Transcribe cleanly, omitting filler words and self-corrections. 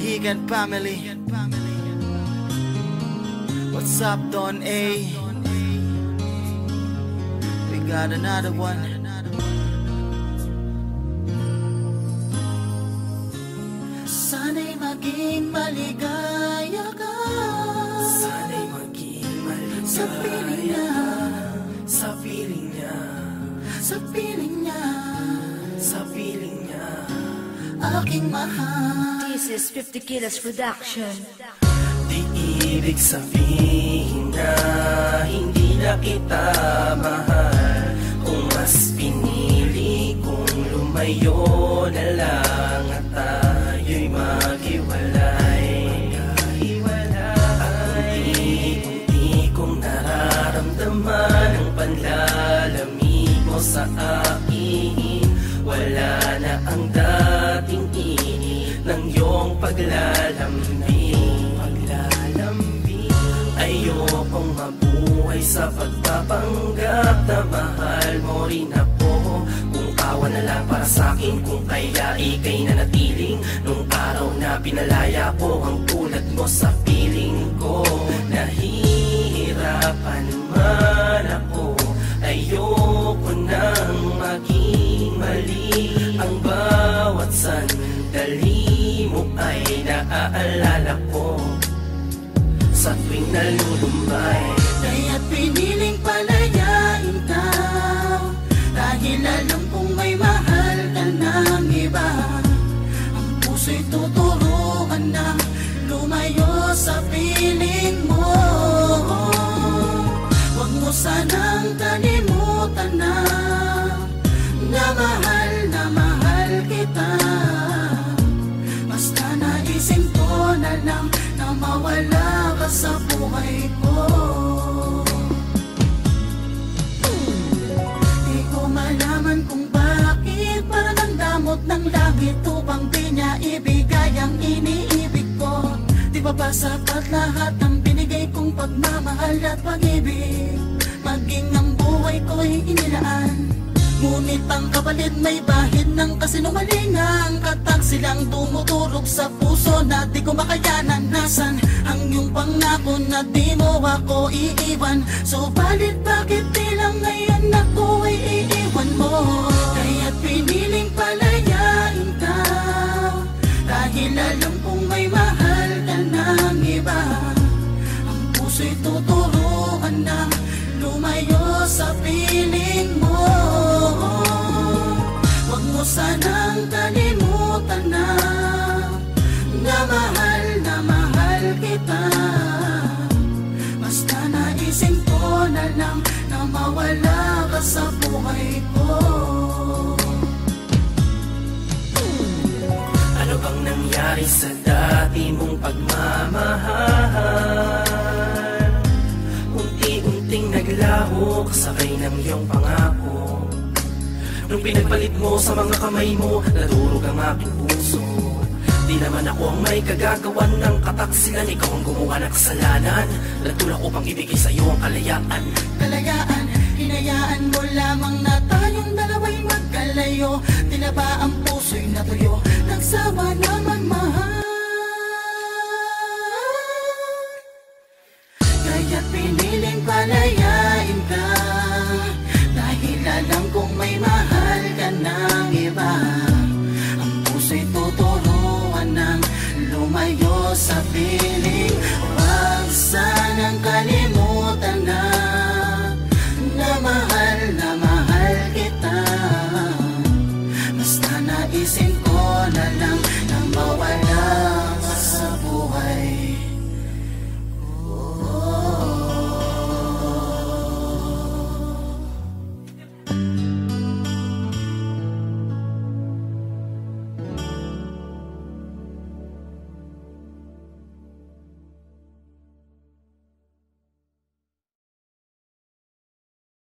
Higan family. What's up, Don A? We got another one. Sana'y maging maligaya ka. Sana'y maging maligaya sa piling niya, sa piling niya, sa piling niya, sa piling niya. Aking mahal. This is 50 Kilos Production. Di ibig sabihin na hindi na kita mahal. Kung mas pinili kong lumayo na lang at tayo'y maghiwalay. Unti-unti kong nararamdaman ang panlalamig mo sa akin. Wala na ang dating init ng iyong paglalambing. Ayokong mabuhay sa pagpapanggap na mahal mo rin ako. Kung tawa na lang para sa'kin, kung kaya ika'y nanatiling nung araw na pinalaya ko ang tulad mo sa piling ko. Nahihirapan man ako, ayoko nang maging mali. Ang bawat sandali mo ay naaalala ko sa tuwing nalulumbay. Kaya't piniling palayain ka, dahil alam kong may mahal ka ng iba. Ang puso'y tuturuan na lumayo sa piling mo. Huwag mo sanang kalimutan na mahal kita. Basta naisip ko na lang na mawala ka sa buhay ko. Di ko malaman kung bakit parang ang damot ng langit upang di niya ibigay ang iniibig ko. Di ba ba sapat lahat ng binigay kong pagmamahal at pag-ibig? Maging ang buhay ko'y inilaan, ngunit ang kapalit may bahid ng kasinungalingang katak. Silang tumutulog sa puso na di ko makayanan. Nasan ang iyong pangako na di mo ako iiwan? Subalit bakit tilang ngayon ako ay iiwan mo? Kaya't piniling palayain ka, dahil alam kong may mahal ka ng iba. Ang puso'y tuturuan na lumayo sa piling mo. Huwag mo sanang kalimutan na mahal kita. Basta naisip ko na lang na mawala ka sa buhay ko. Ano bang nangyari sa dati mong pagmamahal? Unti-unting naglaho kasabay ng iyong pangako. Nung pinagpalit mo sa mga kamay mo, nadurog ang aking puso. Di naman ako ang may kagagawan ng kataksilan. Ikaw ang gumawa ng kasalanan. Nagtulak upang ibigay sa iyo ang kalayaan. Kalayaan, hinayaan mo lamang na tayong dalawa'y magkalayo. Tila ba ang puso'y natuyo, nagsawa na magmahal? Kaya't piniling palayain ka, dahil alam kong may mahal